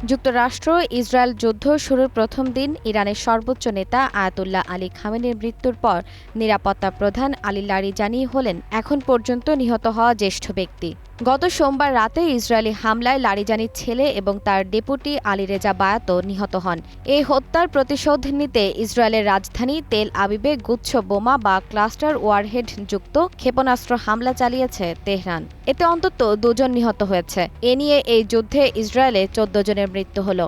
যুক্তরাষ্ট্র ইসরায়েল যুদ্ধ শুরুর প্রথম দিন ইরানের সর্বোচ্চ নেতা আয়াতুল্লাহ আলী খামেনির মৃত্যুর পর নিরাপত্তা প্রধান আলী লারিজানি হলেন এখন পর্যন্ত নিহত হওয়া জ্যেষ্ঠ ব্যক্তি। গত সোমবার রাতে ইসরায়েলি হামলায় লারিজানির ছেলে এবং তার ডেপুটি আলী রেজা বায়াতও নিহত হন। এই হত্যার প্রতিশোধ নিতে ইসরায়েলের রাজধানী তেল আবিবে গুচ্ছ বোমা বা ক্লাস্টার ওয়ারহেড যুক্ত ক্ষেপণাস্ত্র হামলা চালিয়েছে তেহরান। এতে অন্তত 2 জন নিহত হয়েছে। এ নিয়ে এই যুদ্ধে ইসরায়েলে 14 জনের মৃত্যু হলো।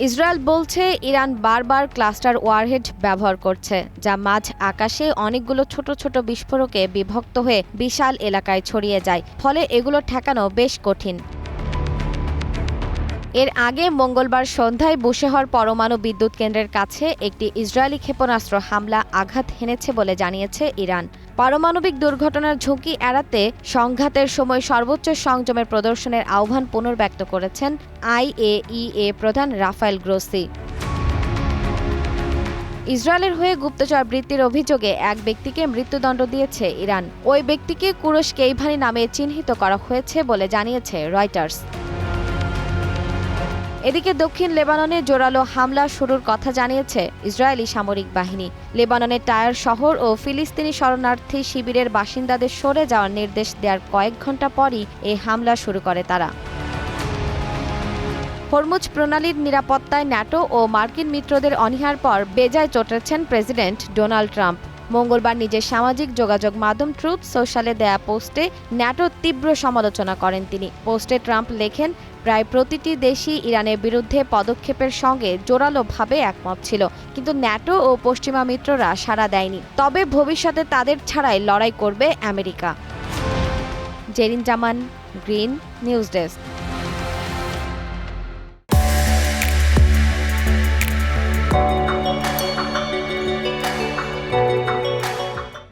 ইসরায়েল বলছে ইরান বারবার ক্লাস্টার ওয়ারহেড ব্যবহার করছে, যা মাঝ আকাশে অনেকগুলো ছোট ছোট বিস্ফোরকে বিভক্ত হয়ে বিশাল এলাকায় ছড়িয়ে যায়, ফলে এগুলো ঠেকানো বেশ কঠিন। এর আগে মঙ্গলবার সন্ধ্যায় বুশেহর পরমাণু বিদ্যুৎ কেন্দ্রের কাছে একটি ইসরায়েলি ক্ষেপণাস্ত্র হামলা আঘাত হেনেছে বলে জানিয়েছে ইরান। পারমাণবিক দুর্ঘটনার ঝুঁকি এড়াতে সংঘাতের সময় সর্বোচ্চ সংযমের প্রদর্শনের আহ্বান পুনর্ব্যক্ত করেছেন IAEA প্রধান রাফায়েল গ্রোসি। ইসরায়েলের হয়ে গুপ্তচর বৃত্তির অভিযোগে এক ব্যক্তিকে মৃত্যুদণ্ড দিয়েছে ইরান। ওই ব্যক্তিকে কুরুশ কেইভানি নামে চিহ্নিত করা হয়েছে বলে জানিয়েছে রয়টার্স। এদিকে দক্ষিণ লেবাননে জোরালো হামলা শুরুর কথা জানিয়েছে ইসরায়েলি সামরিক বাহিনী। লেবাননের টায়ার শহর ও ফিলিস্তিনি শরণার্থী শিবিরের বাসিন্দাদের সরে যাওয়ার নির্দেশ দেওয়ার কয়েক ঘণ্টা পরই এই হামলা শুরু করে তারা। হরমুজ প্রণালীর নিরাপত্তায় ন্যাটো ও মার্কিন মিত্রদের অনীহার পর বেজায় চটেছেন প্রেসিডেন্ট ডোনাল্ড ট্রাম্প। মঙ্গলবার নিজের সামাজিক যোগাযোগ মাধ্যম ট্রুথ সোশ্যালে দেয়া পোস্টে ন্যাটোর তীব্র সমালোচনা করেন তিনি। পোস্টে ট্রাম্প লেখেন, প্রায় প্রতিটি দেশই ইরানের বিরুদ্ধে পদক্ষেপের সঙ্গে জোরালোভাবে একমত ছিল, কিন্তু ন্যাটো ও পশ্চিমা মিত্ররা সাড়া দেয়নি। তবে ভবিষ্যতে তাদের ছাড়াই লড়াই করবে আমেরিকা। জেরিন জামান, গ্রিন নিউজ ডেস্ক।